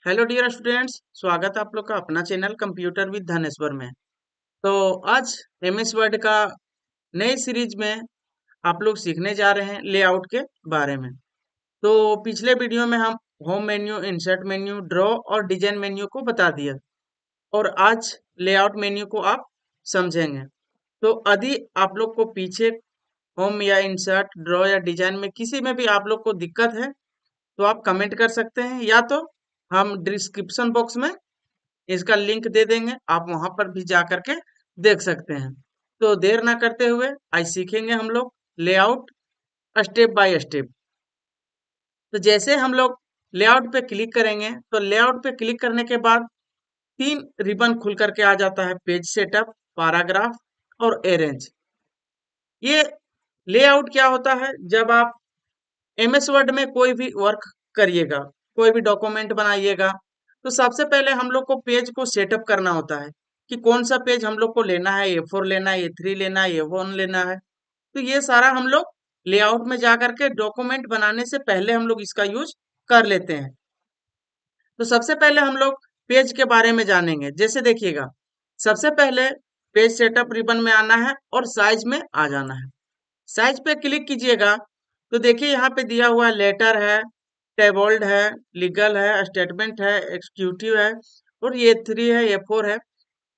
Hello dear students, स्वागत है आप लोग का अपना चैनल कंप्यूटर विद धनेश्वर में। तो आज एमएस वर्ड का नई सीरीज में आप लोग सीखने जा रहे हैं लेआउट के बारे में। तो पिछले वीडियो में हम home menu, insert menu, draw और डिजाइन मेन्यू को बता दिया और आज लेआउट मेन्यू को आप समझेंगे। तो यदि आप लोग को पीछे होम या इंसर्ट, ड्रॉ या डिजाइन में किसी में भी आप लोग को दिक्कत है तो आप कमेंट कर सकते हैं, या तो हम डिस्क्रिप्शन बॉक्स में इसका लिंक दे देंगे, आप वहां पर भी जा करके देख सकते हैं। तो देर ना करते हुए आज सीखेंगे हम लोग लेआउट स्टेप बाय स्टेप। तो जैसे हम लोग लेआउट पे क्लिक करेंगे तो लेआउट पे क्लिक करने के बाद तीन रिबन खुल करके आ जाता है: पेज सेटअप, पैराग्राफ और अरेंज। ये लेआउट क्या होता है? जब आप एमएस वर्ड में कोई भी वर्क करिएगा, कोई भी डॉक्यूमेंट बनाइएगा, तो सबसे पहले हम लोग को पेज को सेटअप करना होता है कि कौन सा पेज हम लोग को लेना है, ए4 लेना है, ए3 लेना है, ए1 लेना है। तो ये सारा हम लोग लेआउट में जा करके डॉक्यूमेंट बनाने से पहले हम लोग इसका यूज कर लेते हैं। तो सबसे पहले हम लोग पेज के बारे में जानेंगे। जैसे देखिएगा, सबसे पहले पेज सेटअप रिबन में आना है और साइज में आ जाना है। साइज पे क्लिक कीजिएगा तो देखिए यहाँ पे दिया हुआ लेटर है, टेबल्ड है, लीगल है, स्टेटमेंट है, एक्सिक्यूटिव है और ये थ्री है, ए4 है।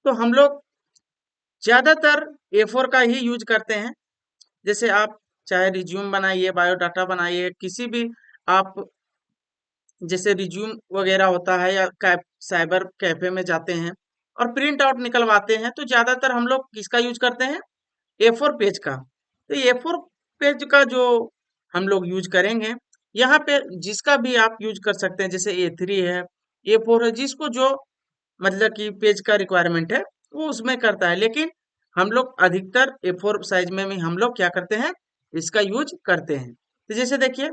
तो हम लोग ज्यादातर ए4 का ही यूज करते हैं। जैसे आप चाहे रिज्यूम बनाइए, बायोडाटा बनाइए, किसी भी आप जैसे रिज्यूम वगैरह होता है या साइबर कैफे में जाते हैं और प्रिंट आउट निकलवाते हैं, तो ज्यादातर हम लोग किसका यूज करते हैं? ए4 पेज का। तो ए4 पेज का जो हम लोग यूज करेंगे, यहाँ पे जिसका भी आप यूज कर सकते हैं, जैसे ए3 है, ए4 है, जिसको जो मतलब कि पेज का रिक्वायरमेंट है वो उसमें करता है। लेकिन हम लोग अधिकतर ए4 साइज में भी हम लोग क्या करते हैं, इसका यूज करते हैं। तो जैसे देखिए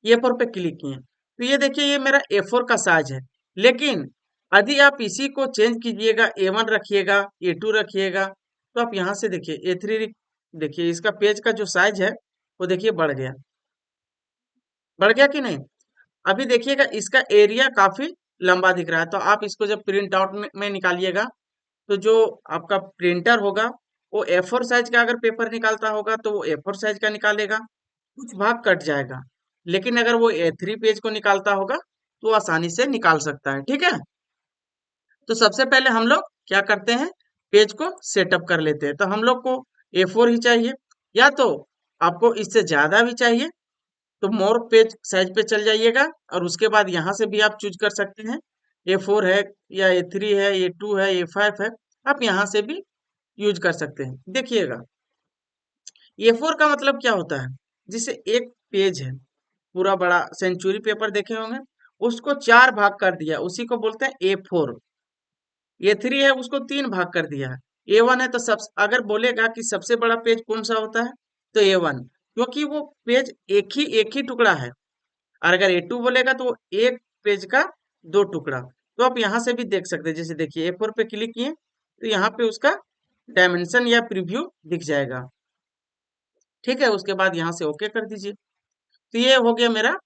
ए4 पे क्लिक किए तो ये देखिए ये मेरा ए4 का साइज है। लेकिन यदि आप इसी को चेंज कीजिएगा, ए1 रखिएगा, ए2 रखिएगा, तो आप यहाँ से देखिए ए3, देखिए इसका पेज का जो साइज है वो देखिए बढ़ गया। बढ़ गया कि नहीं? अभी देखिएगा इसका एरिया काफी लंबा दिख रहा है। तो आप इसको जब प्रिंट आउट में निकालिएगा तो जो आपका प्रिंटर होगा वो ए4 साइज का अगर पेपर निकालता होगा तो वो ए4 साइज का निकालेगा, कुछ भाग कट जाएगा। लेकिन अगर वो ए3 पेज को निकालता होगा तो आसानी से निकाल सकता है। ठीक है, तो सबसे पहले हम लोग क्या करते हैं, पेज को सेटअप कर लेते हैं। तो हम लोग को ए4 ही चाहिए, या तो आपको इससे ज्यादा भी चाहिए तो मोर पेज साइज पे चल जाइएगा और उसके बाद यहाँ से भी आप चूज कर सकते हैं। ए4 है या ए3 है, ए2 है, ए5 है, आप यहाँ से भी यूज कर सकते हैं। देखिएगा ए4 का मतलब क्या होता है? जिसे एक पेज है पूरा बड़ा, सेंचुरी पेपर देखे होंगे, उसको चार भाग कर दिया, उसी को बोलते हैं ए4। ए3 है, उसको तीन भाग कर दिया है। ए1 है तो सब अगर बोलेगा कि सबसे बड़ा पेज कौन सा होता है तो ए1, क्योंकि वो पेज एक ही टुकड़ा है। और अगर ए2 बोलेगा तो वो एक पेज का दो टुकड़ा। तो आप यहाँ से भी देख सकते हैं। जैसे देखिए ए4 पे क्लिक किए तो यहाँ पे उसका डायमेंशन या प्रीव्यू दिख जाएगा। ठीक है, उसके बाद यहाँ से ओके कर दीजिए। तो ये हो गया मेरा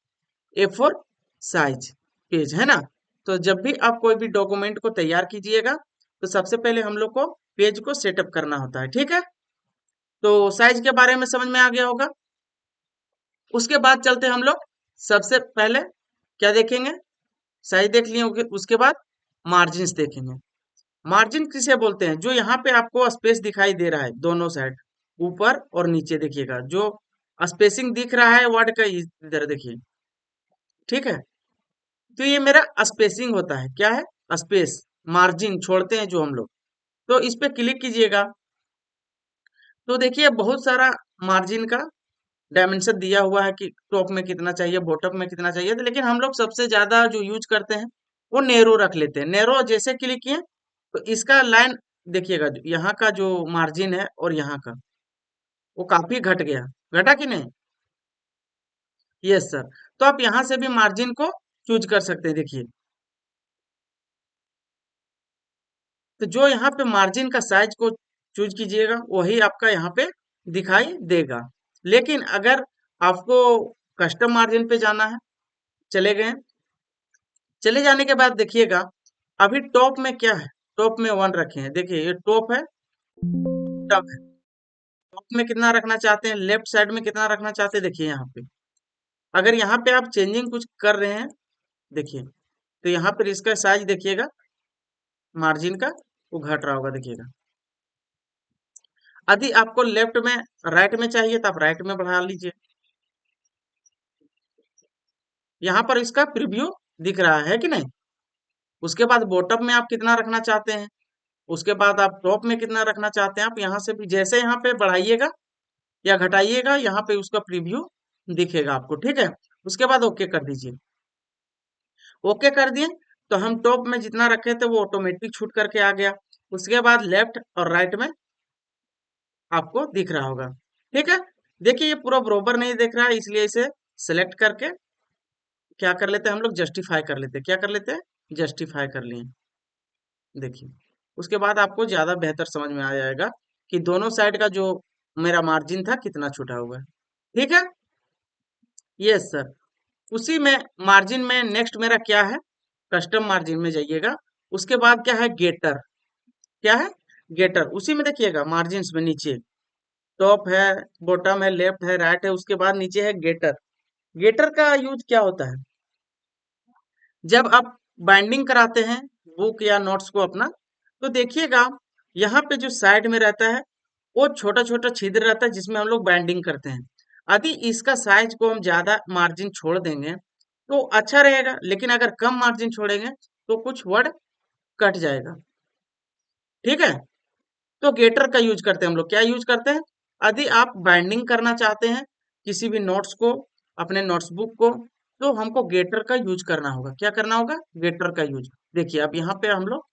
ए4 साइज पेज, है ना? तो जब भी आप कोई भी डॉक्यूमेंट को तैयार कीजिएगा तो सबसे पहले हम लोग को पेज को सेटअप करना होता है। ठीक है, तो साइज के बारे में समझ में आ गया होगा। उसके बाद चलते हम लोग सबसे पहले क्या देखेंगे, साइज देख लिए होंगे, उसके बाद मार्जिन देखेंगे। मार्जिन किसे बोलते हैं? जो यहाँ पे आपको स्पेस दिखाई दे रहा है दोनों साइड, ऊपर और नीचे, देखिएगा जो स्पेसिंग दिख रहा है वर्ड का, इधर देखिए। ठीक है, तो ये मेरा स्पेसिंग होता है। क्या है? स्पेस, मार्जिन छोड़ते हैं जो हम लोग। तो इस पे क्लिक कीजिएगा तो देखिए बहुत सारा मार्जिन का डायमेंशन दिया हुआ है कि टॉप में कितना चाहिए, बॉटम में कितना चाहिए। तो लेकिन हम लोग सबसे ज्यादा जो यूज करते हैं वो नेरो रख लेते हैं। नेरो जैसे क्लिक किए तो इसका लाइन देखिएगा, यहाँ का जो मार्जिन है और यहाँ का वो काफी घट गया। घटा कि नहीं? Yes sir. तो आप यहाँ से भी मार्जिन को चूज कर सकते हैं। देखिए, तो जो यहाँ पे मार्जिन का साइज को चूज कीजिएगा वही आपका यहाँ पे दिखाई देगा। लेकिन अगर आपको कस्टम मार्जिन पे जाना है, चले गए, चले जाने के बाद देखिएगा अभी टॉप में क्या है, टॉप में 1 रखे हैं। देखिए ये टॉप है, टॉप है। टॉप में कितना रखना चाहते हैं, लेफ्ट साइड में कितना रखना चाहते हैं, देखिए यहाँ पे। अगर यहाँ पे आप चेंजिंग कुछ कर रहे हैं, देखिए, तो यहाँ पर इसका साइज देखिएगा, मार्जिन का वो घट रहा होगा, देखिएगा। यदि आपको लेफ्ट में राइट में चाहिए तो आप राइट में बढ़ा लीजिए। यहाँ पर इसका प्रीव्यू दिख रहा है कि नहीं। उसके बाद बॉटम में आप कितना रखना चाहते हैं, उसके बाद आप टॉप में कितना रखना चाहते हैं, आप यहाँ से भी जैसे यहाँ पे बढ़ाइएगा या घटाइएगा, यहाँ पे उसका प्रीव्यू दिखेगा आपको, ठीक है। उसके बाद ओके कर दीजिए। ओके कर दिए तो हम टॉप में जितना रखे थे वो ऑटोमेटिक छूट करके आ गया। उसके बाद लेफ्ट और राइट में आपको दिख रहा होगा, ठीक है। देखिए ये पूरा बरोबर नहीं दिख रहा है, इसलिए इसे सेलेक्ट करके क्या कर लेते हैं हम लोग, जस्टिफाई कर लेते हैं। क्या कर लेते हैं, जस्टिफाई कर लिए। देखिए उसके बाद आपको ज्यादा बेहतर समझ में आ जाएगा कि दोनों साइड का जो मेरा मार्जिन था कितना छूटा हुआ है, ठीक है। Yes sir. उसी में मार्जिन में नेक्स्ट मेरा क्या है, कस्टम मार्जिन में जाइएगा। उसके बाद क्या है, गेटर। क्या है, गेटर। उसी में देखिएगा मार्जिन में नीचे टॉप है, बॉटम है, लेफ्ट है, राइट है, उसके बाद नीचे है गेटर। गेटर का यूज क्या होता है, जब आप बाइंडिंग कराते हैं बुक या नोट्स को अपना, तो देखिएगा यहाँ पे जो साइड में रहता है वो छोटा छोटा छिद्र रहता है जिसमें हम लोग बाइंडिंग करते हैं। यदि इसका साइज को हम ज्यादा मार्जिन छोड़ देंगे तो अच्छा रहेगा, लेकिन अगर कम मार्जिन छोड़ेंगे तो कुछ वर्ड कट जाएगा, ठीक है। तो गेटर का यूज करते हैं हम लोग। क्या यूज करते हैं, यदि आप बाइंडिंग करना चाहते हैं किसी भी नोट्स को, अपने नोट्स बुक को, तो हमको गेटर का यूज करना होगा। क्या करना होगा, गेटर का यूज। देखिए अब यहाँ पे हम लोग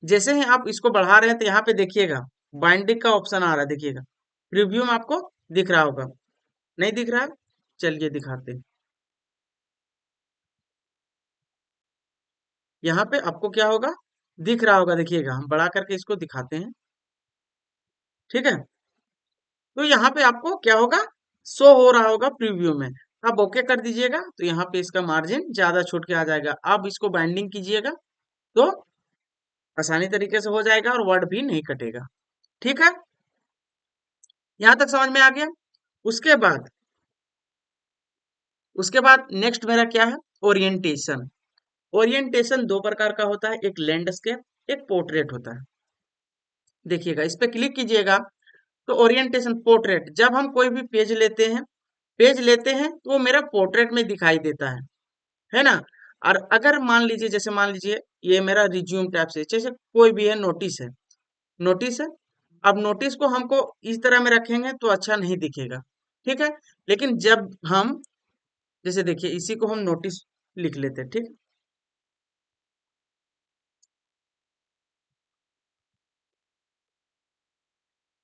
जैसे ही आप इसको बढ़ा रहे हैं तो यहाँ पे देखिएगा बाइंडिंग का ऑप्शन आ रहा है, देखिएगा प्रीव्यू में आपको दिख रहा होगा। नहीं दिख रहा है, चलिए दिखाते हैं। यहाँ पे आपको क्या होगा, दिख रहा होगा, देखिएगा हम बढ़ा करके इसको दिखाते हैं, ठीक है। तो यहाँ पे आपको क्या होगा, शो हो रहा होगा प्रीव्यू में। आप ओके कर दीजिएगा तो यहाँ पे इसका मार्जिन ज्यादा छूट के आ जाएगा। आप इसको बाइंडिंग कीजिएगा तो आसानी तरीके से हो जाएगा और वर्ड भी नहीं कटेगा, ठीक है। यहाँ तक समझ में आ गया। उसके बाद उसके बाद नेक्स्ट मेरा क्या है, ओरिएंटेशन। ओरिएंटेशन दो प्रकार का होता है, एक लैंडस्केप, एक पोर्ट्रेट होता है। देखिएगा इस पे क्लिक कीजिएगा तो ओरिएंटेशन पोर्ट्रेट, जब हम कोई भी पेज लेते हैं तो वो मेरा पोर्ट्रेट में दिखाई देता है ना। और अगर मान लीजिए, जैसे मान लीजिए ये मेरा रिज्यूम टाइप से, जैसे कोई भी है, नोटिस है, नोटिस है। अब नोटिस को हमको इस तरह में रखेंगे तो अच्छा नहीं दिखेगा, ठीक है। लेकिन जब हम, जैसे देखिए इसी को हम नोटिस लिख लेते हैं, ठीक।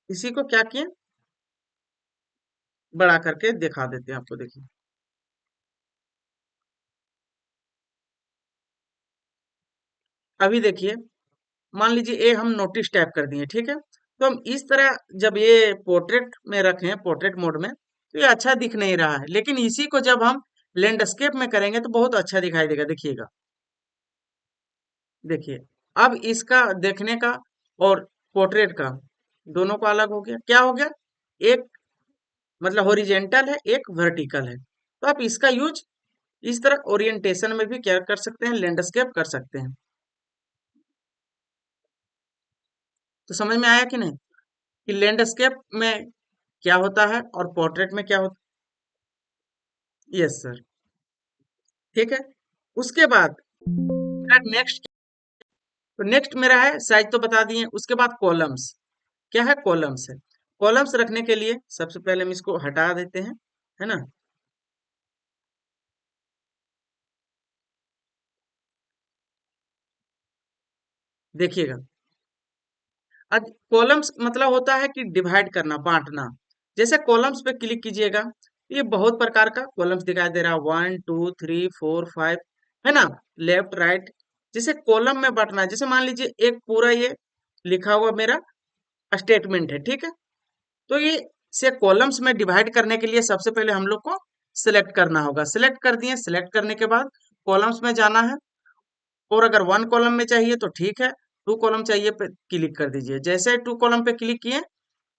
इसी को क्या किए, बड़ा करके दिखा देते हैं आपको, देखिए। अभी देखिए मान लीजिए ये हम नोटिस टाइप कर दिए, ठीक है। तो हम इस तरह जब ये पोर्ट्रेट में रखें, पोर्ट्रेट मोड में, तो ये अच्छा दिख नहीं रहा है। लेकिन इसी को जब हम लैंडस्केप में करेंगे तो बहुत अच्छा दिखाई देगा, देखिएगा। देखिए अब इसका देखने का और पोर्ट्रेट का दोनों को अलग हो गया। क्या हो गया, एक मतलब हॉरिजेंटल है, एक वर्टिकल है। तो आप इसका यूज इस तरह ओरिएंटेशन में भी क्या कर सकते हैं, लैंडस्केप कर सकते हैं। तो समझ में आया कि नहीं कि लैंडस्केप में क्या होता है और पोर्ट्रेट में क्या होता है। यस सर, ठीक है। उसके बाद नेक्स्ट, तो नेक्स्ट मेरा है साइज तो बता दिए। उसके बाद कॉलम्स। क्या है, कॉलम्स है। कॉलम्स रखने के लिए सबसे पहले हम इसको हटा देते हैं, है ना। देखिएगा अब कॉलम्स मतलब होता है कि डिवाइड करना, बांटना। जैसे कॉलम्स पे क्लिक कीजिएगा, ये बहुत प्रकार का कॉलम्स दिखाई दे रहा है, 1 2 3 4 5, है ना, लेफ्ट राइट। जैसे कॉलम में बांटना है, जैसे मान लीजिए एक पूरा ये लिखा हुआ मेरा स्टेटमेंट है, ठीक है। तो ये से कॉलम्स में डिवाइड करने के लिए सबसे पहले हम लोग को सिलेक्ट करना होगा। सिलेक्ट कर दिए, सिलेक्ट करने के बाद कॉलम्स में जाना है, और अगर 1 कॉलम में चाहिए तो ठीक है, 2 कॉलम चाहिए पे क्लिक कर दीजिए। जैसे ही 2 कॉलम पे क्लिक किए,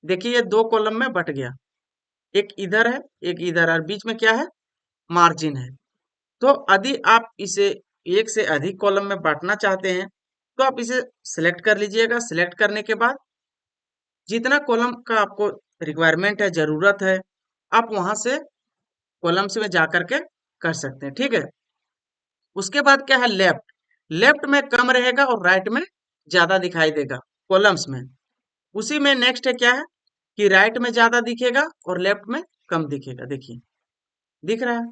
देखिए ये 2 कॉलम में बट गया, एक इधर है, एक इधर है, और बीच में क्या है, मार्जिन है। तो यदि आप इसे एक से अधिक कॉलम में बांटना चाहते हैं, तो आप इसे सिलेक्ट कर लीजिएगा। सिलेक्ट करने के बाद जितना कॉलम का आपको रिक्वायरमेंट है, जरूरत है, आप वहां से कॉलम्स में जा करके कर सकते हैं, ठीक है। उसके बाद क्या है, लेफ्ट। लेफ्ट में कम रहेगा और राइट में ज्यादा दिखाई देगा कॉलम्स में। उसी में नेक्स्ट है क्या है कि राइट में ज्यादा दिखेगा और लेफ्ट में कम दिखेगा। देखिए दिख रहा है।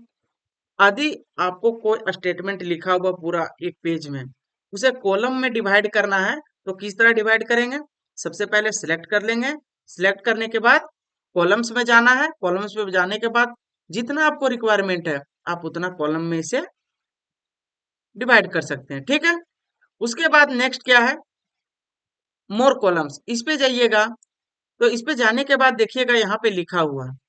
यदि आपको कोई स्टेटमेंट लिखा हुआ पूरा एक पेज में, उसे कॉलम में डिवाइड करना है, तो किस तरह डिवाइड करेंगे, सबसे पहले सिलेक्ट कर लेंगे। सिलेक्ट करने के बाद कॉलम्स में जाना है। कॉलम्स में जाने के बाद जितना आपको रिक्वायरमेंट है, आप उतना कॉलम में इसे डिवाइड कर सकते हैं, ठीक है। उसके बाद नेक्स्ट क्या है, मोर कॉलम्स। इस पे जाइएगा, तो इस पे जाने के बाद देखिएगा यहाँ पे लिखा हुआ है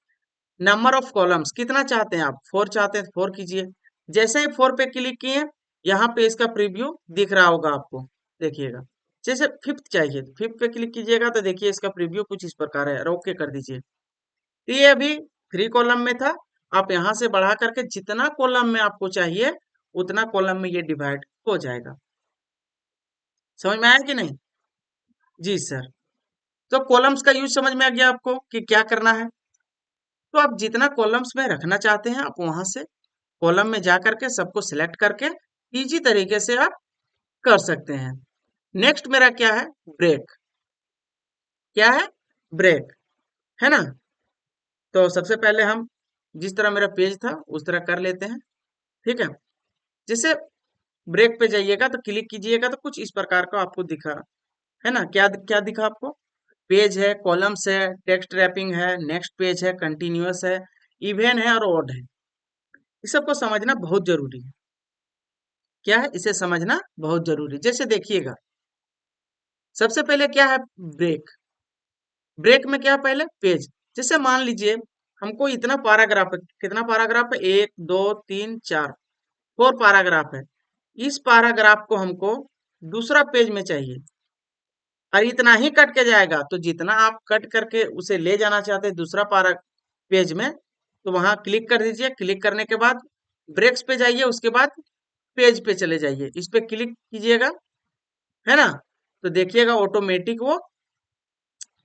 नंबर ऑफ कॉलम्स। कितना चाहते हैं आप, 4 चाहते हैं 4 कीजिए। जैसे ही 4 पे क्लिक किए, यहाँ पे इसका प्रीव्यू दिख रहा होगा आपको, देखिएगा। जैसे 5th चाहिए, 5th पे क्लिक कीजिएगा, तो देखिए इसका प्रीव्यू कुछ इस प्रकार है। ओके कर दीजिए। तो ये अभी 3 कॉलम में था, आप यहाँ से बढ़ा करके जितना कॉलम में आपको चाहिए, उतना कॉलम में ये डिवाइड हो जाएगा। समझ में आया कि नहीं? जी सर। तो कॉलम्स का यूज समझ में आ गया आपको कि क्या करना है। तो आप जितना कॉलम्स में रखना चाहते हैं, आप वहां से कॉलम में जा करके सबको सिलेक्ट करके इजी तरीके से आप कर सकते हैं। नेक्स्ट मेरा क्या है, ब्रेक। क्या है, ब्रेक, है ना। तो सबसे पहले हम जिस तरह मेरा पेज था उस तरह कर लेते हैं, ठीक है। जैसे ब्रेक पे जाइएगा तो क्लिक कीजिएगा, तो कुछ इस प्रकार का आपको दिखा, है ना। क्या क्या दिखा आपको, पेज है, कॉलम्स है, टेक्स्ट रैपिंग है, नेक्स्ट पेज है, कंटिन्यूअस है, इवन है और ऑड है। इस सबको समझना बहुत जरूरी है। क्या है, इसे समझना बहुत जरूरी। जैसे देखिएगा, सबसे पहले क्या है, ब्रेक। ब्रेक में क्या है, पहले पेज। जैसे मान लीजिए हमको इतना पैराग्राफ है, कितना पैराग्राफ है, 1 2 3 4, 4 पैराग्राफ है। इस पैराग्राफ को हमको दूसरा पेज में चाहिए, और इतना ही कट के जाएगा। तो जितना आप कट करके उसे ले जाना चाहते हैं दूसरा पारा पेज में, तो वहां क्लिक कर दीजिए। क्लिक करने के बाद ब्रेक्स पे जाइए, उसके बाद पेज पे चले जाइए, इस पे क्लिक कीजिएगा, है ना। तो देखिएगा ऑटोमेटिक वो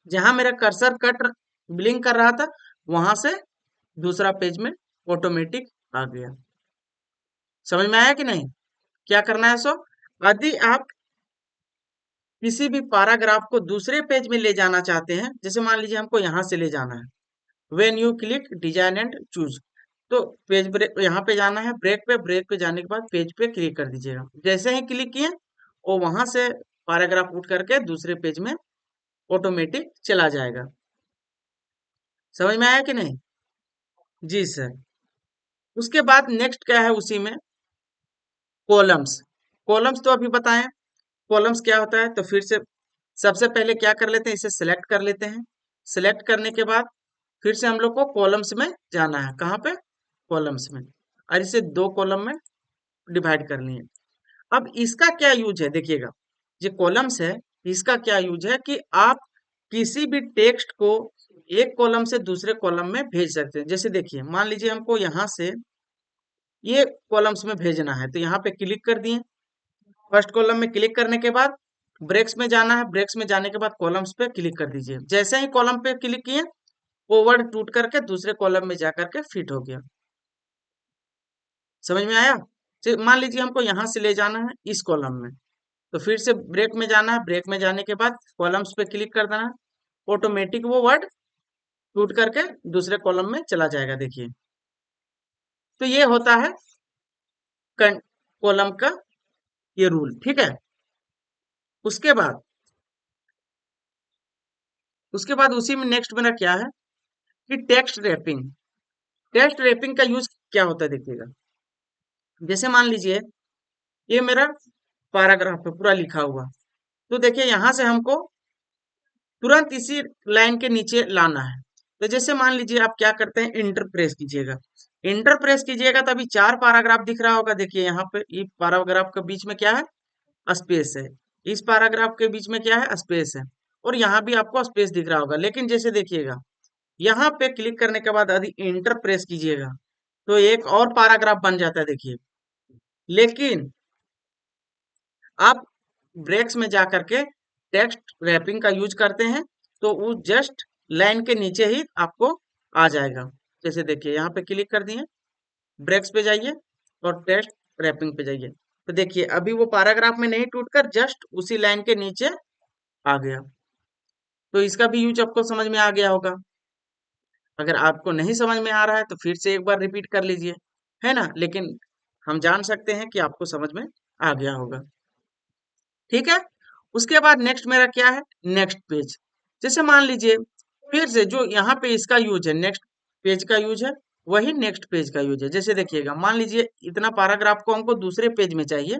जहां मेरा कर्सर कट ब्लिंक कर रहा था, वहां से दूसरा पेज में ऑटोमेटिक आ गया। समझ में आया कि नहीं? क्या करना है, सो यदि आप किसी भी पैराग्राफ को दूसरे पेज में ले जाना चाहते हैं, जैसे मान लीजिए हमको यहाँ से ले जाना है, when you click design and choose, तो पेज ब्रेक यहाँ पे जाना है, ब्रेक पे जाने के बाद पेज पे क्लिक कर दीजिएगा। जैसे ही क्लिक किए, वो वहां से पैराग्राफ उठ करके दूसरे पेज में ऑटोमेटिक चला जाएगा। समझ में आया कि नहीं? जी सर। उसके बाद नेक्स्ट क्या है उसी में, कॉलम्स। कॉलम्स तो अभी बताएं, कॉलम्स क्या होता है। तो फिर से सबसे पहले क्या कर लेते हैं, इसे सिलेक्ट कर लेते हैं। सिलेक्ट करने के बाद फिर से हम लोग को कॉलम्स में जाना है। कहाँ पे, कॉलम्स में, और इसे 2 कॉलम में डिवाइड कर लिए। अब इसका क्या यूज है, देखिएगा, ये कॉलम्स है, इसका क्या यूज है कि आप किसी भी टेक्स्ट को एक कॉलम से दूसरे कॉलम में भेज सकते हैं। जैसे देखिए, मान लीजिए हमको यहाँ से ये कॉलम्स में भेजना है, तो यहाँ पे क्लिक कर दिए। फर्स्ट कॉलम में क्लिक करने के बाद ब्रेक्स में जाना है। ब्रेक्स में जाने के बाद कॉलम्स पे क्लिक कर दीजिए। जैसे ही कॉलम पे क्लिक किए, वो वर्ड टूट करके दूसरे कॉलम में जा करके फिट हो गया। समझ में आया? मान लीजिए हमको यहाँ से ले जाना है इस कॉलम में, तो फिर से ब्रेक में जाना है। ब्रेक में जाने के बाद कॉलम्स पे क्लिक कर देना है, ऑटोमेटिक वो वर्ड टूट करके दूसरे कॉलम में चला जाएगा। देखिए, तो ये होता है कॉलम का ये रूल, ठीक है। उसके बाद उसी में नेक्स्ट मेरा क्या है कि टेक्स्ट रैपिंग। टेक्स्ट रैपिंग का यूज क्या होता है, देखिएगा। जैसे मान लीजिए ये मेरा पैराग्राफ है पूरा लिखा हुआ, तो देखिए यहाँ से हमको तुरंत इसी लाइन के नीचे लाना है। तो जैसे मान लीजिए आप क्या करते हैं, इंटर प्रेस कीजिएगा। इंटर प्रेस कीजिएगा तभी 4 पैराग्राफ दिख रहा होगा। देखिए यहाँ पे ये पैराग्राफ के बीच में क्या है, स्पेस है। इस पैराग्राफ के बीच में क्या है, स्पेस है। और यहाँ भी आपको स्पेस दिख रहा होगा। लेकिन जैसे देखिएगा यहाँ पे क्लिक करने के बाद यदि इंटर प्रेस कीजिएगा तो एक और पैराग्राफ बन जाता है, देखिए। लेकिन आप ब्रेक्स में जा करके टेक्स्ट रैपिंग का यूज करते हैं तो वो जस्ट लाइन के नीचे ही आपको आ जाएगा। जैसे देखिए यहाँ पे क्लिक कर दिए, ब्रेक्स पे जाइए और टेक्स्ट रैपिंग पे जाइए, तो देखिए अभी वो पैराग्राफ में नहीं टूटकर जस्ट उसी लाइन के नीचे आ गया। तो इसका भी यूज आपको समझ में आ गया होगा। अगर आपको नहीं समझ में आ रहा है तो फिर से एक बार रिपीट कर लीजिए, है ना। लेकिन हम जान सकते हैं कि आपको समझ में आ गया होगा। ठीक है। उसके बाद नेक्स्ट मेरा क्या है, नेक्स्ट पेज। जैसे मान लीजिए फिर से जो यहाँ पे इसका यूज है, नेक्स्ट पेज का यूज है, वही नेक्स्ट पेज का यूज है। जैसे देखिएगा मान लीजिए इतना पैराग्राफ को हमको दूसरे पेज में चाहिए,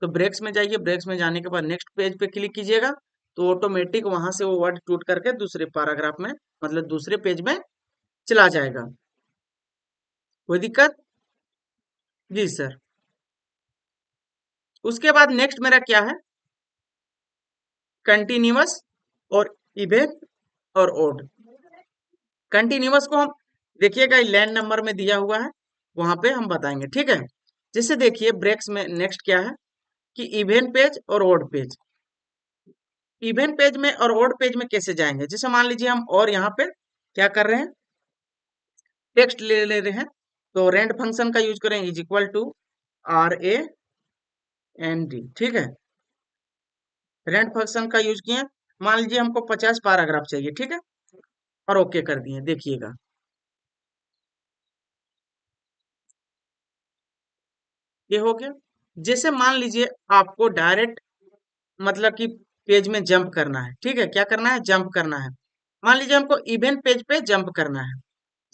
तो ब्रेक्स में जाइए, ब्रेक्स में जाने के बाद नेक्स्ट पेज पे क्लिक कीजिएगा, तो ऑटोमेटिक वहां से वो वर्ड टूट करके दूसरे पैराग्राफ में, मतलब दूसरे पेज में चला जाएगा। कोई दिक्कत? जी सर। उसके बाद नेक्स्ट मेरा क्या है, कंटिन्यूअस और इवन और ओड। कंटिन्यूअस को हम देखिएगा लाइन नंबर में दिया हुआ है, वहां पे हम बताएंगे, ठीक है। जैसे देखिए ब्रेक्स में नेक्स्ट क्या है कि इवन पेज और ओड पेज। इवन पेज में और ओड पेज में कैसे जाएंगे, जैसे मान लीजिए हम और यहाँ पे क्या कर रहे हैं, टेक्स्ट ले रहे हैं, तो रेंड फंक्शन का यूज करें, इज इक्वल टू RAND, ठीक है। रेंड फंक्शन का यूज किए, मान लीजिए हमको 50 पैराग्राफ चाहिए, ठीक है, और ओके कर दिए। देखिएगा ये हो गया। जैसे मान लीजिए आपको डायरेक्ट मतलब कि पेज में जंप करना है, ठीक है, क्या करना है, जंप करना है। मान लीजिए हमको इवन पेज पे जंप करना है,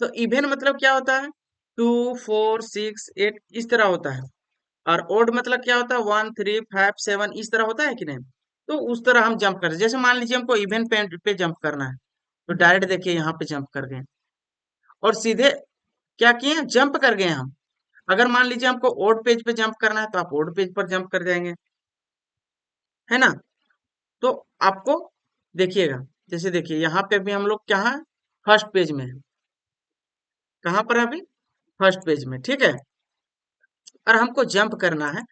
तो इवन मतलब क्या होता है, 2 4 6 8 इस तरह होता है। और ओड मतलब क्या होता है, 1 3 5 7 इस तरह होता है कि नहीं। तो उस तरह हम जंप करते, जैसे मान लीजिए हमको इवन पे जंप करना है, तो डायरेक्ट देखिए यहाँ पे जंप कर गए और सीधे क्या किए, जंप कर गए हम। अगर मान लीजिए हमको ओड पेज पे जंप करना है तो आप ओड पेज पर जंप कर जाएंगे, है ना। तो आपको देखिएगा, जैसे देखिए यहाँ पे भी हम लोग क्या है, फर्स्ट पेज में है। कहाँ पर है अभी, फर्स्ट पेज में, ठीक है। और हमको जंप करना है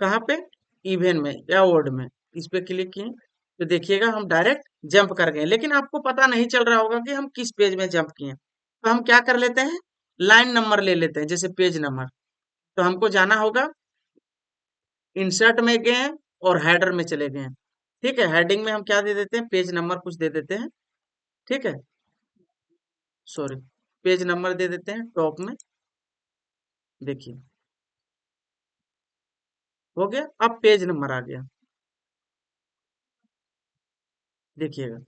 कहाँ पे, इवन में या ओड में। इस पे क्लिक किए तो देखिएगा हम डायरेक्ट जंप कर गए, लेकिन आपको पता नहीं चल रहा होगा कि हम किस पेज में जंप किए। तो हम क्या कर लेते हैं, लाइन नंबर ले लेते हैं, जैसे पेज नंबर। तो हमको जाना होगा, इंसर्ट में गए हैं और हेडर में चले गए हैं, ठीक है। हेडिंग में हम क्या दे देते हैं, पेज नंबर कुछ दे देते हैं, ठीक है, सॉरी, पेज नंबर दे देते हैं टॉप में। देखिए हो गया, अब पेज नंबर आ गया, देखिएगा।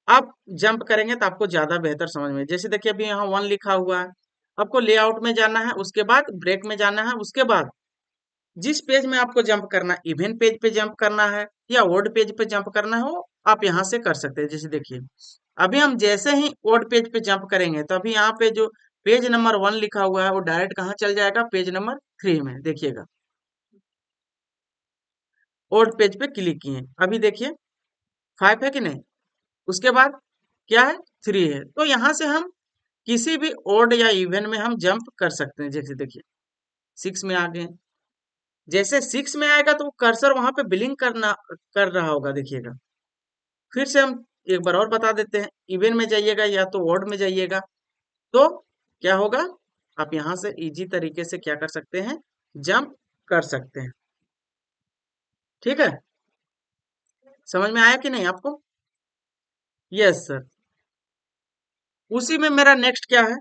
आप जंप करेंगे तो आपको ज्यादा बेहतर समझ में, जैसे देखिए अभी यहाँ 1 लिखा हुआ है, आपको लेआउट में जाना है, उसके बाद ब्रेक में जाना है, उसके बाद जिस पेज में आपको जंप करना है, इवन पेज पे जंप करना है या ओड पेज पे जंप करना हो, आप यहाँ से कर सकते हैं। जैसे देखिए अभी हम जैसे ही ओड पेज पे जंप करेंगे तो अभी यहाँ पे जो पेज नंबर 1 लिखा हुआ है वो डायरेक्ट कहाँ चल जाएगा, पेज नंबर 3 में। देखिएगा ओड पेज पे क्लिक किए, अभी देखिए 5 है कि नहीं, उसके बाद क्या है, 3 है। तो यहाँ से हम किसी भी ओड या इवन में हम जंप कर सकते हैं। जैसे देखिए 6 में आ गए, जैसे 6 में आएगा तो कर्सर वहां पे बिलिंग करना कर रहा होगा, देखिएगा। फिर से हम एक बार और बता देते हैं, इवन में जाइएगा या तो ओड में जाइएगा, तो क्या होगा, आप यहाँ से इजी तरीके से क्या कर सकते हैं, जंप कर सकते हैं, ठीक है। समझ में आया कि नहीं आपको? Yes sir. उसी में मेरा नेक्स्ट क्या है,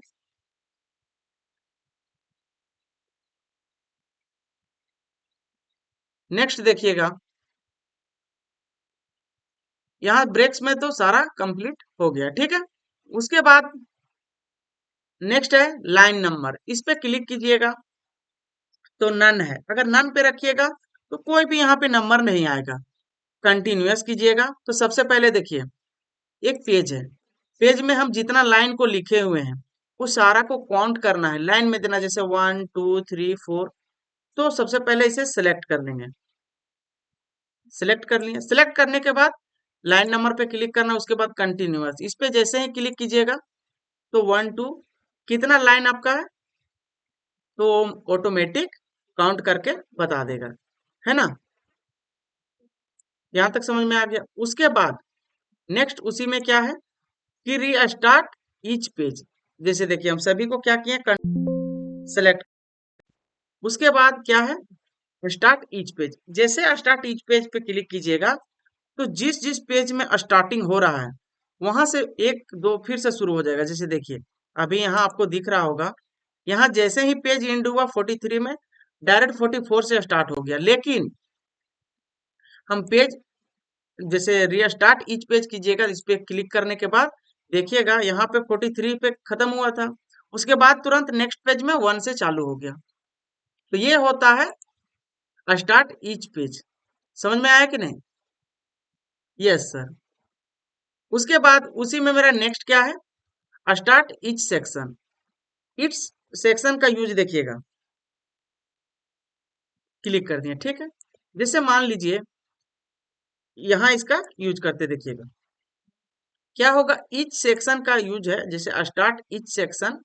नेक्स्ट देखिएगा, यहाँ ब्रेक्स में तो सारा कंप्लीट हो गया, ठीक है। उसके बाद नेक्स्ट है लाइन नंबर, इस पे क्लिक कीजिएगा तो नन है, अगर नन पे रखिएगा तो कोई भी यहाँ पे नंबर नहीं आएगा। कंटिन्यूअस कीजिएगा तो सबसे पहले देखिए एक पेज है, पेज में हम जितना लाइन को लिखे हुए हैं उस सारा को काउंट करना है, लाइन में देना, जैसे 1 2 3 4। तो सबसे पहले इसे सिलेक्ट कर लेंगे। सिलेक्ट कर लिए, सिलेक्ट करने के बाद लाइन नंबर पे क्लिक करना, उसके बाद कंटिन्यूअस, इस पे जैसे ही क्लिक कीजिएगा तो 1 2 कितना लाइन आपका है तो ऑटोमेटिक काउंट करके बता देगा, है ना। यहां तक समझ में आ गया। उसके बाद नेक्स्ट उसी में क्या है कि रीस्टार्ट ईच पेज। जैसे देखिए हम सभी को क्या किए, सेलेक्ट, उसके बाद क्या है स्टार्ट ईच पेज। जैसे स्टार्ट ईच पेज पे क्लिक कीजिएगा तो जिस जिस पेज में स्टार्टिंग हो रहा है वहां से एक दो फिर से शुरू हो जाएगा। जैसे देखिए अभी यहाँ आपको दिख रहा होगा, यहाँ जैसे ही पेज एंड हुआ 43 में, डायरेक्ट 44 से स्टार्ट हो गया। लेकिन हम पेज जैसे रीस्टार्ट ईच पेज कीजिएगा, इस पे क्लिक करने के बाद देखिएगा यहाँ पे 43 पे खत्म हुआ था, उसके बाद तुरंत नेक्स्ट पेज में 1 से चालू हो गया। तो ये होता है स्टार्ट ईच पेज। समझ में आया कि नहीं? Yes sir. उसके बाद उसी में मेरा नेक्स्ट क्या है, start each section. Each section का यूज देखिएगा, क्लिक कर दिए, ठीक है। जैसे मान लीजिए यहाँ इसका यूज करते देखिएगा क्या होगा। ईच सेक्शन का यूज है, जैसे स्टार्ट ईच सेक्शन,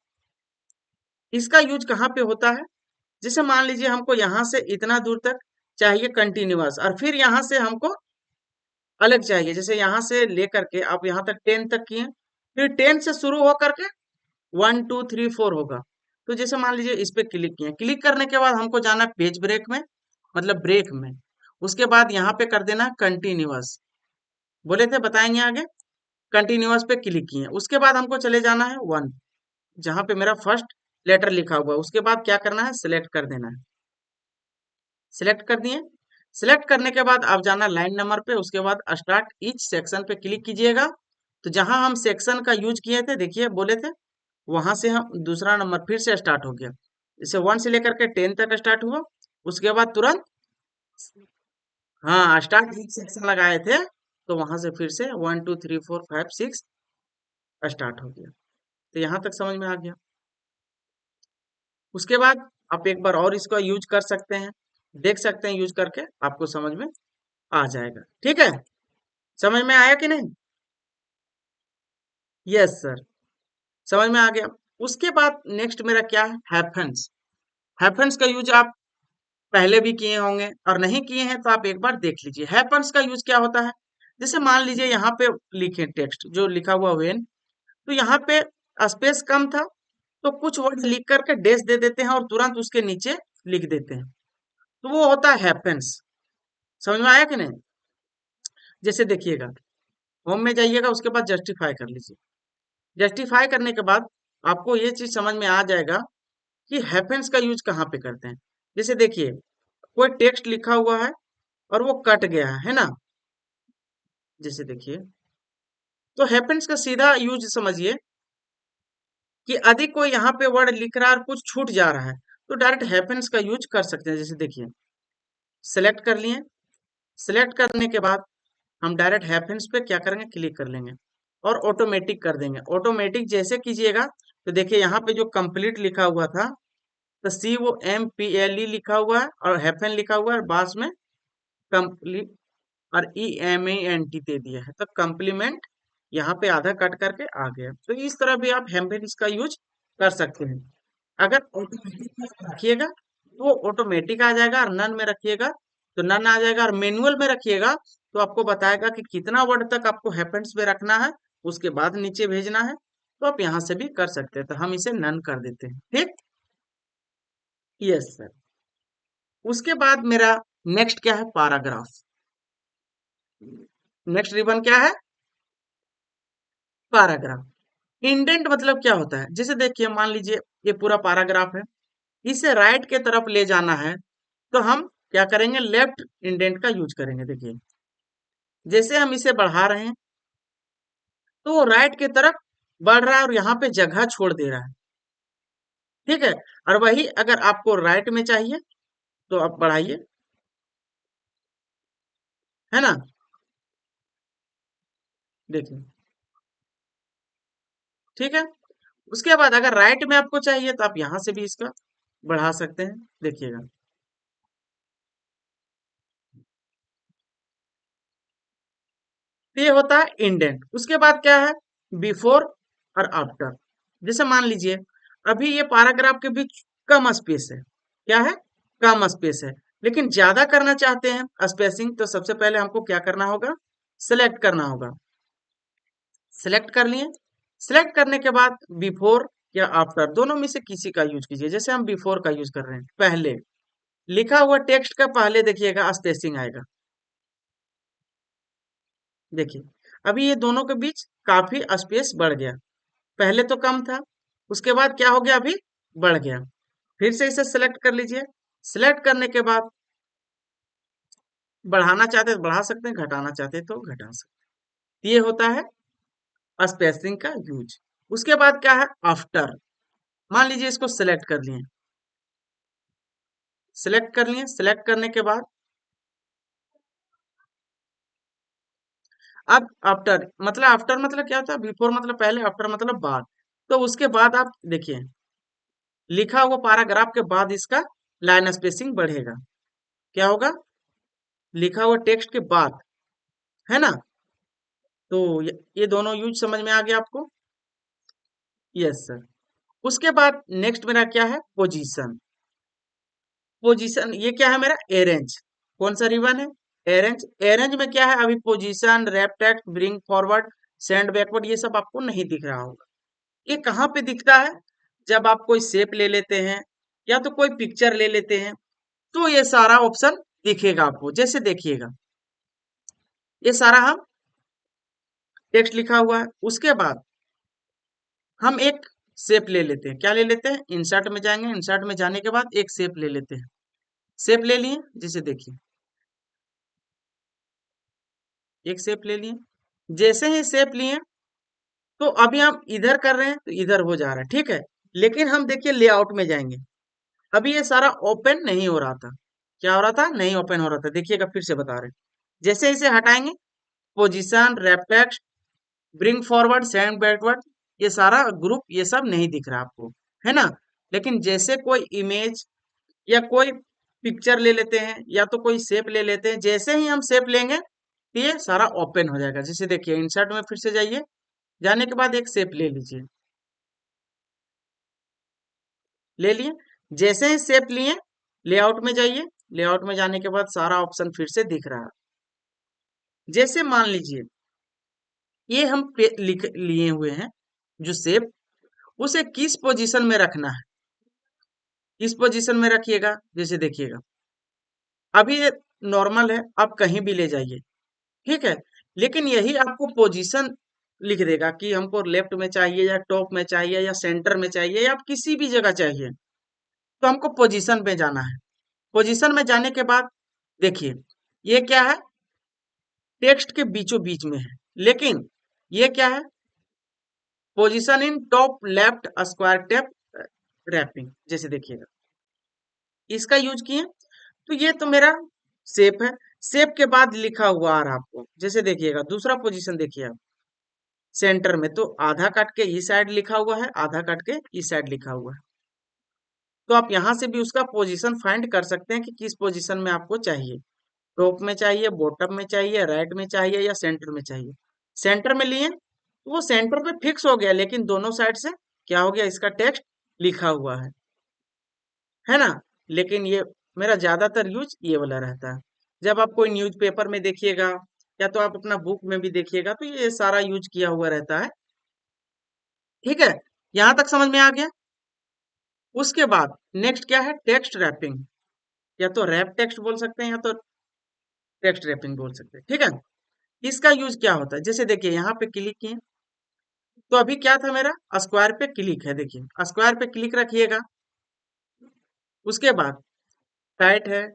इसका यूज कहाँ पे होता है। जैसे मान लीजिए हमको यहाँ से इतना दूर तक चाहिए कंटिन्यूअस, और फिर यहाँ से हमको अलग चाहिए। जैसे यहाँ से लेकर के आप यहाँ तक 10 तक किए, फिर 10 से शुरू होकर के 1 2 3 4 होगा। तो जैसे मान लीजिए इस पे क्लिक किए, क्लिक करने के बाद हमको जाना पेज ब्रेक में, मतलब ब्रेक में। उसके बाद यहाँ पे कर देना कंटिन्यूअस, बोले थे बताएंगे आगे। कंटिन्यूअस पे क्लिक किए, उसके बाद हमको चले जाना है 1, जहां पे मेरा फर्स्ट लेटर लिखा हुआ है। उसके बाद क्या करना है, सिलेक्ट कर देना है। सिलेक्ट कर दिए, सिलेक्ट करने के बाद आप जाना लाइन नंबर पे, उसके बाद स्टार्ट ईच सेक्शन पे क्लिक कीजिएगा। तो जहां हम सेक्शन का यूज किए थे, देखिए बोले थे, वहां से हम दूसरा नंबर फिर से स्टार्ट हो गया। इसे 1 से लेकर के 10 तक स्टार्ट हुआ, उसके बाद तुरंत हाँ स्टार्ट ईच सेक्शन लगाए थे, तो वहां से फिर से 1 2 3 4 5 6 स्टार्ट हो गया। तो यहाँ तक समझ में आ गया। उसके बाद आप एक बार और इसका यूज कर सकते हैं, देख सकते हैं, यूज करके आपको समझ में आ जाएगा। ठीक है, समझ में आया कि नहीं? यस सर, समझ में आ गया। उसके बाद नेक्स्ट मेरा क्या है, हैपेंस। हैपेंस का यूज आप पहले भी किए होंगे, और नहीं किए हैं तो आप एक बार देख लीजिए। हैपेंस का यूज क्या होता है। जैसे मान लीजिए यहाँ पे लिखे टेक्स्ट जो लिखा हुआ वेन, तो यहाँ पे स्पेस कम था, तो कुछ वर्ड लिख करके डैश दे देते हैं और तुरंत उसके नीचे लिख देते हैं, तो वो होता है हैपेंस। समझ में आया कि नहीं? जैसे देखिएगा होम में जाइएगा, उसके बाद जस्टिफाई कर लीजिए। जस्टिफाई करने के बाद आपको ये चीज समझ में आ जाएगा कि हैपेंस का यूज कहाँ पे करते हैं। जैसे देखिए कोई टेक्स्ट लिखा हुआ है और वो कट गया है ना। जैसे देखिए तो हैपेंस का सीधा यूज समझिए कि अधिक कोई यहाँ पे वर्ड लिख रहा है और कुछ छूट जा रहा है, तो डायरेक्ट हैपेंस का यूज कर सकते हैं। जैसे देखिए सेलेक्ट कर लिए, सेलेक्ट करने के बाद हम डायरेक्ट हैपेंस पे क्या करेंगे, क्लिक कर लेंगे और ऑटोमेटिक कर देंगे। ऑटोमेटिक जैसे कीजिएगा तो देखिए यहाँ पे जो कंप्लीट लिखा हुआ था, तो COMPLE लिखा हुआ है और हैपन लिखा हुआ है, बास में कंप्लीट और EMENT दे दिया है, तो कंप्लीमेंट यहाँ पे आधा कट करके आ गया। तो इस तरह भी आप हैपन इसका यूज कर सकते हैं। अगर ऑटोमेटिक में रखिएगा तो ऑटोमेटिक आ जाएगा, और नन में रखिएगा तो नन आ जाएगा, और मैनुअल में रखिएगा तो आपको बताएगा कि कितना वर्ड तक आपको हैपेंस पे रखना है, उसके बाद नीचे भेजना है। तो आप यहाँ से भी कर सकते हैं, तो हम इसे नन कर देते हैं। ठीक, यस सर। उसके बाद मेरा नेक्स्ट क्या है, पैराग्राफ। नेक्स्ट रिबन क्या है, पैराग्राफ। इंडेंट मतलब क्या होता है, जैसे देखिए मान लीजिए ये पूरा पैराग्राफ है, इसे राइट के तरफ ले जाना है, तो हम क्या करेंगे, लेफ्ट इंडेंट का यूज करेंगे। देखिए जैसे हम इसे बढ़ा रहे हैं तो वो राइट की तरफ बढ़ रहा है और यहाँ पे जगह छोड़ दे रहा है। ठीक है, और वही अगर आपको राइट में चाहिए तो आप बढ़ाइए, है ना। देखिए ठीक है, उसके बाद अगर राइट में आपको चाहिए तो आप यहां से भी इसका बढ़ा सकते हैं, देखिएगा। तो ये होता है इंडेंट। उसके बाद क्या है, बिफोर और आफ्टर। जैसे मान लीजिए अभी ये पैराग्राफ के बीच कम स्पेस है, क्या है, कम स्पेस है, लेकिन ज्यादा करना चाहते हैं स्पेसिंग, तो सबसे पहले हमको क्या करना होगा, सिलेक्ट करना होगा। सिलेक्ट कर लिए। सिलेक्ट करने के बाद बिफोर या आफ्टर दोनों में से किसी का यूज कीजिए। जैसे हम बिफोर का यूज कर रहे हैं, पहले लिखा हुआ टेक्स्ट का पहले देखिएगा स्पेसिंग आएगा। देखिए अभी ये दोनों के बीच काफी स्पेस बढ़ गया, पहले तो कम था, उसके बाद क्या हो गया, अभी बढ़ गया। फिर से इसे सिलेक्ट कर लीजिए। सिलेक्ट करने के बाद बढ़ाना चाहते तो बढ़ा सकते हैं, घटाना चाहते तो घटा सकते हैं। ये होता है स्पेसिंग का यूज। उसके बाद क्या है, आफ्टर। मान लीजिए इसको सिलेक्ट कर लिए, सिलेक्ट कर लिए। सिलेक्ट करने के बाद अब आफ्टर मतलब क्या होता है, बिफोर मतलब पहले, आफ्टर मतलब बाद। तो उसके बाद आप देखिए लिखा हुआ पैराग्राफ के बाद इसका लाइन स्पेसिंग बढ़ेगा। क्या होगा, लिखा हुआ टेक्स्ट के बाद, है ना। तो ये दोनों यूज समझ में आ गया आपको। Yes sir. उसके बाद नेक्स्ट मेरा क्या है, पोजीशन। पोजीशन ये क्या है मेरा, अरेंज। कौन सा रिबन है, अरेंज। अरेंज में क्या है, अभी position, wrap text, bring forward, send backward, ये सब आपको नहीं दिख रहा होगा। ये कहाँ पे दिखता है, जब आप कोई शेप ले लेते हैं या तो कोई पिक्चर ले लेते हैं, तो ये सारा ऑप्शन दिखेगा आपको। जैसे देखिएगा ये सारा हम टेक्स्ट लिखा हुआ है। उसके बाद हम एक शेप ले लेते हैं, क्या ले लेते हैं, इंसर्ट में जाएंगे। इंसर्ट में जाने के बाद एक शेप ले लेते हैं। शेप ले लिए, जिसे देखिए एक शेप ले लिए। जैसे ही शेप लिए तो अभी हम इधर कर रहे हैं तो इधर हो जा रहा है, ठीक है। लेकिन हम देखिए लेआउट में जाएंगे, अभी ये सारा ओपन नहीं हो रहा था। क्या हो रहा था, नहीं ओपन हो रहा था। देखिएगा फिर से बता रहे हैं। जैसे इसे हटाएंगे, position, wrap text, bring forward, send backward, ये सारा ग्रुप ये सब नहीं दिख रहा आपको, है ना। लेकिन जैसे कोई इमेज या कोई पिक्चर ले लेते हैं या तो कोई शेप ले लेते हैं, जैसे ही हम शेप लेंगे तो ये सारा ओपन हो जाएगा। जैसे देखिए इंसर्ट में फिर से जाइए, जाने के बाद एक शेप ले लीजिए, ले लिए। जैसे ही शेप लिए लेआउट में जाइए, लेआउट में जाने के बाद सारा ऑप्शन फिर से दिख रहा है। जैसे मान लीजिए ये हम लिख लिए हुए हैं जो शेप, उसे किस पोजीशन में रखना है, किस पोजीशन में रखिएगा। जैसे देखिएगा अभी ये नॉर्मल है, आप कहीं भी ले जाइए, ठीक है। लेकिन यही आपको पोजीशन लिख देगा कि हमको लेफ्ट में चाहिए या टॉप में चाहिए या सेंटर में चाहिए या आप किसी भी जगह चाहिए। तो हमको पोजीशन पे जाना है। पोजीशन में जाने के बाद देखिए ये क्या है, टेक्स्ट के बीचों बीच में है। लेकिन ये क्या है, position in top left square tape wrapping. जैसे देखिएगा इसका यूज किए, तो ये तो मेरा शेप है। शेप के बाद लिखा हुआ आ रहा आपको, जैसे देखिएगा दूसरा पोजीशन देखिए आप, सेंटर में तो आधा काट के इस साइड लिखा हुआ है, आधा काट के इस साइड लिखा हुआ है। तो आप यहां से भी उसका पोजीशन फाइंड कर सकते हैं कि किस पोजीशन में आपको चाहिए, टॉप में चाहिए, बॉटम में चाहिए, राइट में चाहिए या सेंटर में चाहिए। सेंटर में लिए तो वो सेंटर पे फिक्स हो गया, लेकिन दोनों साइड से क्या हो गया, इसका टेक्स्ट लिखा हुआ है ना। लेकिन ये मेरा ज्यादातर यूज ये वाला रहता है। जब आप कोई न्यूज पेपर में देखिएगा या तो आप अपना बुक में भी देखिएगा तो ये सारा यूज किया हुआ रहता है, ठीक है। यहां तक समझ में आ गया। उसके बाद नेक्स्ट क्या है, टेक्स्ट रैपिंग। या तो रैप टेक्स्ट बोल सकते हैं या तो टेक्स्ट रैपिंग बोल सकते हैं, ठीक है। इसका यूज क्या होता है, जैसे देखिए यहाँ पे क्लिक किए तो अभी क्या था मेरा, स्क्वायर पे क्लिक है। देखिए स्क्वायर पे क्लिक रखिएगा। उसके बाद टाइट है,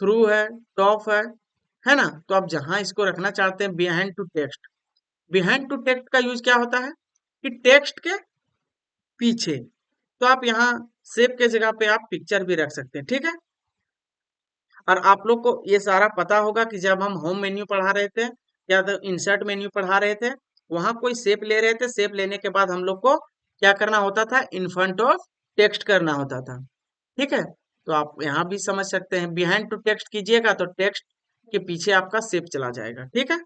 थ्रू है, टॉप है ना। तो आप जहां इसको रखना चाहते हैं behind to text, behind to text का यूज क्या होता है कि टेक्स्ट के पीछे, तो आप यहाँ शेप के जगह पे आप पिक्चर भी रख सकते हैं, ठीक है। और आप लोग को ये सारा पता होगा कि जब हम होम मेन्यू पढ़ा रहे थे या तो इंसर्ट मेन्यू पढ़ा रहे थे, वहां कोई शेप ले रहे थे, शेप लेने के बाद हम लोग को क्या करना होता था, इन फ्रंट ऑफ टेक्स्ट करना होता था। ठीक है, तो आप यहाँ भी समझ सकते हैं, बिहाइंड टू टेक्स्ट कीजिएगा तो टेक्स्ट के पीछे आपका शेप चला जाएगा। ठीक है,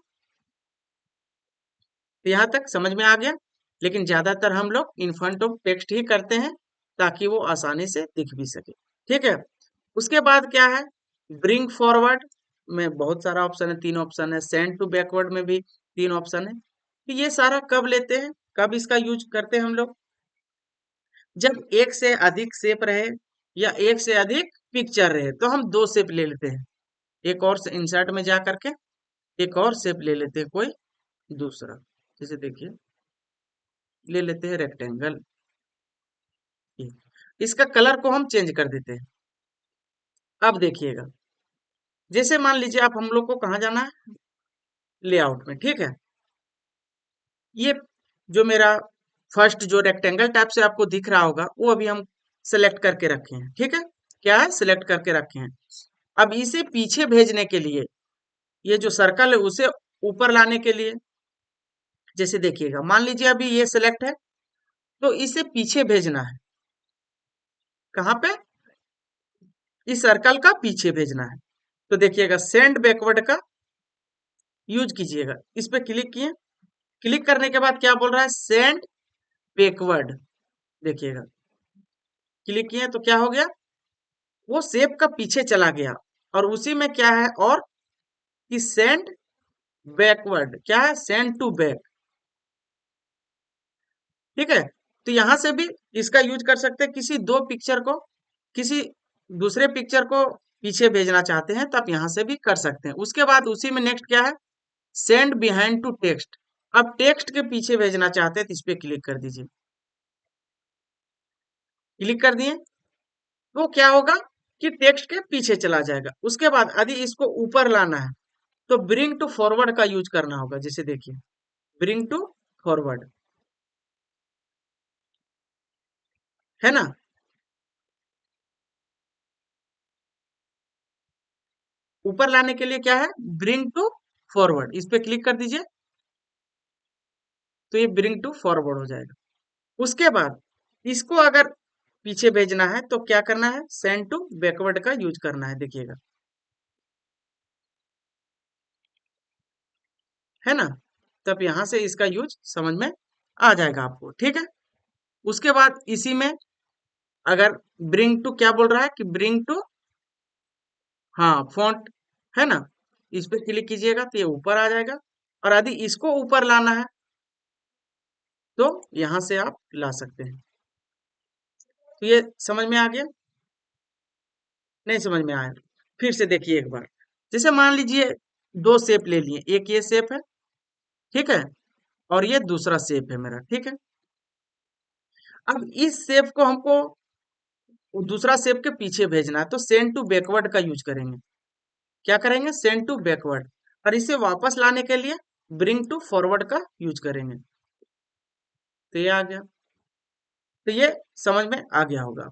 तो यहाँ तक समझ में आ गया। लेकिन ज्यादातर हम लोग इन फ्रंट ऑफ टेक्स्ट ही करते हैं ताकि वो आसानी से दिख भी सके। ठीक है, उसके बाद क्या है, ब्रिंग फॉरवर्ड में बहुत सारा ऑप्शन है, 3 ऑप्शन है। सेंड टू बैकवर्ड में भी 3 ऑप्शन है। तो ये सारा कब लेते हैं, कब इसका यूज करते हैं हम लोग, जब एक से अधिक शेप रहे या एक से अधिक पिक्चर रहे तो हम दो शेप ले लेते हैं। एक और इंसर्ट में जा करके एक और शेप ले लेते हैं, कोई दूसरा। जैसे देखिए, ले लेते हैं रेक्टेंगल। इसका कलर को हम चेंज कर देते हैं। अब देखिएगा, जैसे मान लीजिए आप हम लोग को कहाँ जाना है, लेआउट में। ठीक है, ये जो मेरा फर्स्ट जो रेक्टेंगल टाइप से आपको दिख रहा होगा वो अभी हम सेलेक्ट करके रखे हैं। ठीक है, क्या है, सिलेक्ट करके रखे हैं। अब इसे पीछे भेजने के लिए, ये जो सर्कल है उसे ऊपर लाने के लिए, जैसे देखिएगा, मान लीजिए अभी ये सिलेक्ट है तो इसे पीछे भेजना है। कहाँ पे, इस सर्कल का पीछे भेजना है। तो देखिएगा, सेंड बैकवर्ड का यूज कीजिएगा। इस पे क्लिक किए, क्लिक करने के बाद क्या बोल रहा है, सेंड बैकवर्ड। देखिएगा, क्लिक किए तो क्या हो गया, वो शेप का पीछे चला गया। और उसी में क्या है, और कि सेंड बैकवर्ड, क्या है, सेंड टू बैक। ठीक है, तो यहां से भी इसका यूज कर सकते हैं। किसी दो पिक्चर को किसी दूसरे पिक्चर को पीछे भेजना चाहते हैं तो आप यहां से भी कर सकते हैं। उसके बाद उसी में नेक्स्ट क्या है, सेंड बिहाइंड टू टेक्स्ट। अब टेक्स्ट के पीछे भेजना चाहते हैं तो इस पे क्लिक कर दीजिए। क्लिक कर दिए तो क्या होगा कि टेक्स्ट के पीछे चला जाएगा। उसके बाद यदि इसको ऊपर लाना है तो ब्रिंग टू फॉरवर्ड का यूज करना होगा। जैसे देखिए, ब्रिंग टू फॉरवर्ड है ना, ऊपर लाने के लिए क्या है, ब्रिंग टू फॉरवर्ड। इस पे क्लिक कर दीजिए तो ये ब्रिंग टू फॉरवर्ड हो जाएगा। उसके बाद इसको अगर पीछे भेजना है तो क्या करना है, सेंड टू बैकवर्ड का यूज करना है। देखिएगा, है ना, तब यहां से इसका यूज समझ में आ जाएगा आपको। ठीक है, उसके बाद इसी में अगर ब्रिंग टू क्या बोल रहा है कि ब्रिंग टू, हाँ, फॉन्ट, है ना, इस पे क्लिक कीजिएगा तो ये ऊपर आ जाएगा। और यदि इसको ऊपर लाना है तो यहां से आप ला सकते हैं। तो ये समझ में आ गया, नहीं समझ में आया, फिर से देखिए एक बार। जैसे मान लीजिए दो शेप ले लिए, एक ये शेप है, ठीक है, और ये दूसरा शेप है मेरा। ठीक है, अब इस शेप को हमको दूसरा शेप के पीछे भेजना है तो सेंड टू बैकवर्ड का यूज करेंगे। क्या करेंगे, सेंड टू बैकवर्ड। और इसे वापस लाने के लिए ब्रिंग टू फॉरवर्ड का यूज करेंगे। तो ये आ गया, तो ये समझ में आ गया होगा।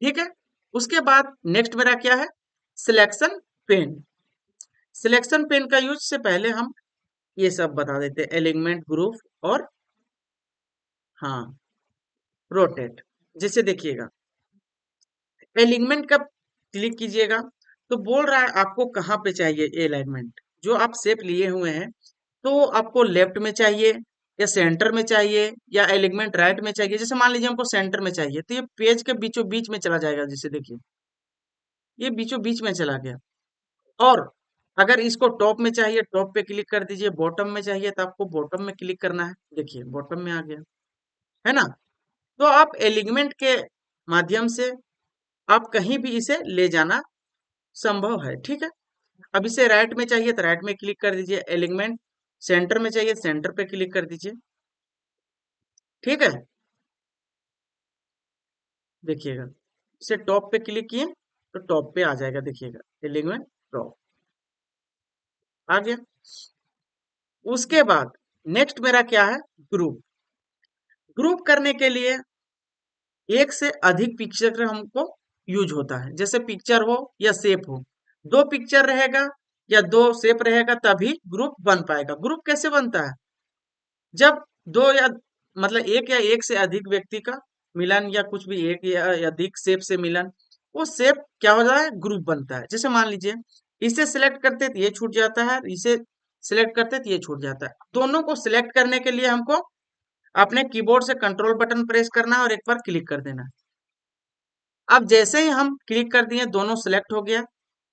ठीक है, उसके बाद नेक्स्ट मेरा क्या है, सिलेक्शन पेन। सिलेक्शन पेन का यूज से पहले हम ये सब बता देते हैं, एलिमेंट, ग्रुप और हाँ, रोटेट। जैसे देखिएगा, एलिमेंट का क्लिक कीजिएगा तो बोल रहा है आपको कहाँ पे चाहिए ये एलाइनमेंट। जो आप शेप लिए हुए हैं तो आपको लेफ्ट में चाहिए या सेंटर में चाहिए या एलिमेंट राइट में चाहिए। जैसे मान लीजिए हमको सेंटर में चाहिए तो ये पेज के बीचों बीच में चला जाएगा। जैसे देखिए, ये बीचों बीच में चला गया। और अगर इसको टॉप में चाहिए, टॉप पे क्लिक कर दीजिए। बॉटम में चाहिए तो आपको बॉटम में क्लिक करना है। देखिए, बॉटम में आ गया, है ना। तो आप एलिमेंट के माध्यम से आप कहीं भी इसे ले जाना संभव है। ठीक है, अब इसे राइट में चाहिए तो राइट में क्लिक कर दीजिए। एलिमेंट सेंटर में चाहिए, सेंटर पे क्लिक कर दीजिए। ठीक है, देखिएगा, इसे टॉप पे क्लिक किए तो टॉप पे आ जाएगा। देखिएगा, एलिमेंट टॉप आ गया। उसके बाद नेक्स्ट मेरा क्या है, ग्रुप। ग्रुप करने के लिए एक से अधिक पिक्चर हमको यूज होता है। जैसे पिक्चर हो या शेप हो, दो पिक्चर रहेगा या दो शेप रहेगा तभी ग्रुप बन पाएगा। ग्रुप कैसे बनता है, जब दो या मतलब एक या एक से अधिक व्यक्ति का मिलन या कुछ भी एक या अधिक शेप से मिलन, वो शेप क्या हो जाता है, ग्रुप बनता है। जैसे मान लीजिए इसे सिलेक्ट करते तो ये छूट जाता है, इसे सिलेक्ट करते तो ये छूट जाता है। दोनों को सिलेक्ट करने के लिए हमको अपने कीबोर्ड से कंट्रोल बटन प्रेस करना है और एक बार क्लिक कर देना है। अब जैसे ही हम क्लिक कर दिए दोनों सिलेक्ट हो गया।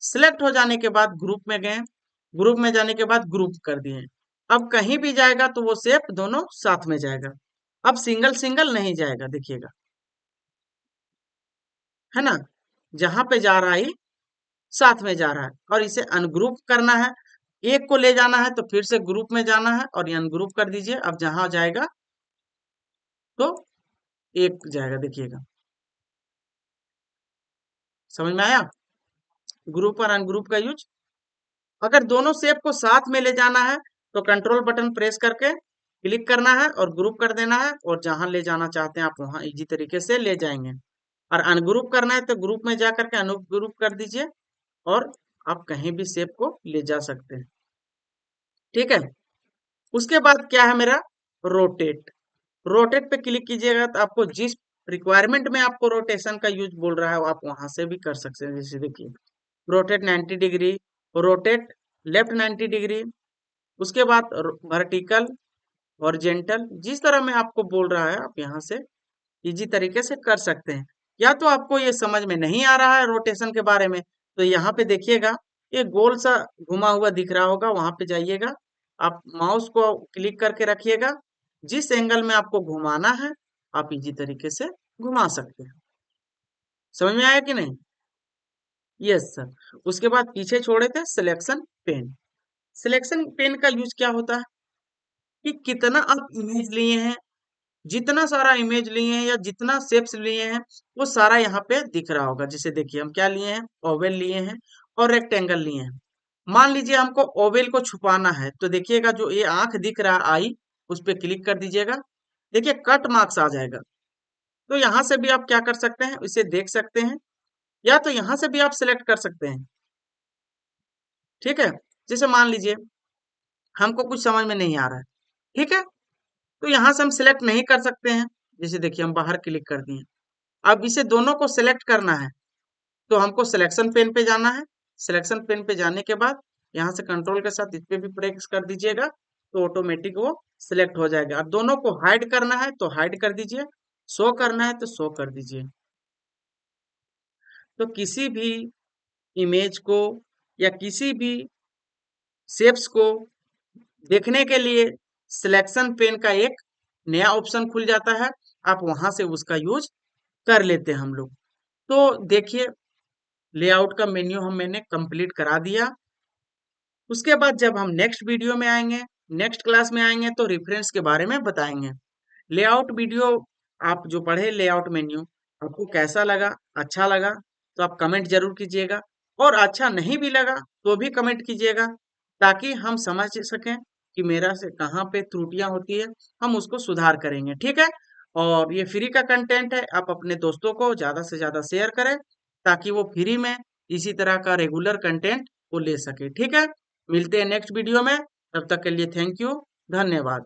सिलेक्ट हो जाने के बाद ग्रुप में गए, ग्रुप में जाने के बाद ग्रुप कर दिए। अब कहीं भी जाएगा तो वो शेप दोनों साथ में जाएगा। अब सिंगल सिंगल नहीं जाएगा, देखिएगा, है ना, जहां पे जा रहा है साथ में जा रहा है। और इसे अनग्रुप करना है, एक को ले जाना है तो फिर से ग्रुप में जाना है और ये अनग्रुप कर दीजिए। अब जहां जाएगा तो एक जाएगा, देखिएगा, समझ में आया ग्रुप और अनग्रुप का यूज। अगर दोनों शेप को साथ में ले जाना है तो कंट्रोल बटन प्रेस करके क्लिक करना है और ग्रुप कर देना है, और जहां ले जाना चाहते हैं आप वहां इजी तरीके से ले जाएंगे। और अनग्रुप करना है तो ग्रुप में जा करके अनग्रुप कर दीजिए और आप कहीं भी शेप को ले जा सकते हैं। ठीक है, उसके बाद क्या है मेरा, रोटेट। रोटेट पे क्लिक कीजिएगा तो आपको जिस रिक्वायरमेंट में आपको रोटेशन का यूज बोल रहा है आप वहां से भी कर सकते हैं। जैसे देखिए rotate 90 degree, rotate left 90 degree, उसके बाद वर्टिकल, हॉरिजॉन्टल, जिस तरह मैं आपको बोल रहा है आप यहाँ से इजी तरीके से कर सकते हैं। या तो आपको ये समझ में नहीं आ रहा है रोटेशन के बारे में तो यहाँ पे देखिएगा ये गोल सा घुमा हुआ दिख रहा होगा, वहां पे जाइएगा, आप माउस को क्लिक करके रखिएगा, जिस एंगल में आपको घुमाना है आप इजी तरीके से घुमा सकते हैं। समझ में आया कि नहीं? Yes sir. उसके बाद पीछे छोड़े the selection pen. Selection pen का यूज क्या होता है कि कितना आप इमेज लिए हैं, जितना सारा इमेज लिए हैं या जितना शेप्स लिए हैं वो सारा यहाँ पे दिख रहा होगा। जैसे देखिए हम क्या लिए हैं, ओवल लिए हैं और रेक्टेंगल लिए हैं। मान लीजिए हमको ओवल को छुपाना है तो देखिएगा जो ये आंख दिख रहा है आई, उस पर क्लिक कर दीजिएगा, देखिए कट मार्क्स आ जाएगा। तो यहाँ से भी आप क्या कर सकते हैं, इसे देख सकते हैं, या तो यहाँ से भी आप सिलेक्ट कर सकते हैं। ठीक है, जैसे मान लीजिए हमको कुछ समझ में नहीं आ रहा है, ठीक है, तो यहाँ से हम सिलेक्ट नहीं कर सकते हैं। जैसे देखिए हम बाहर क्लिक कर दिए। अब इसे दोनों को सिलेक्ट करना है तो हमको सिलेक्शन पेन पे जाना है। सिलेक्शन पेन पे जाने के बाद यहाँ से कंट्रोल के साथ इस पे भी प्रेस कर दीजिएगा तो ऑटोमेटिक वो सिलेक्ट हो जाएगा। अब दोनों को हाइड करना है तो हाइड कर दीजिए, शो करना है तो शो कर दीजिए। तो किसी भी इमेज को या किसी भी शेप्स को देखने के लिए सिलेक्शन पेन का एक नया ऑप्शन खुल जाता है, आप वहां से उसका यूज कर लेते हैं हम लोग। तो देखिए लेआउट का मेन्यू मैंने कंप्लीट करा दिया। उसके बाद जब हम नेक्स्ट वीडियो में आएंगे, नेक्स्ट क्लास में आएंगे तो रेफरेंस के बारे में बताएंगे। लेआउट वीडियो आप जो पढ़े लेआउट मेन्यू आपको कैसा लगा, अच्छा लगा तो आप कमेंट जरूर कीजिएगा, और अच्छा नहीं भी लगा तो भी कमेंट कीजिएगा, ताकि हम समझ सकें कि मेरा से कहाँ पे त्रुटियां होती है, हम उसको सुधार करेंगे। ठीक है, और ये फ्री का कंटेंट है, आप अपने दोस्तों को ज्यादा से ज्यादा शेयर करें ताकि वो फ्री में इसी तरह का रेगुलर कंटेंट वो ले सके। ठीक है, मिलते हैं नेक्स्ट वीडियो में, तब तक के लिए थैंक यू, धन्यवाद।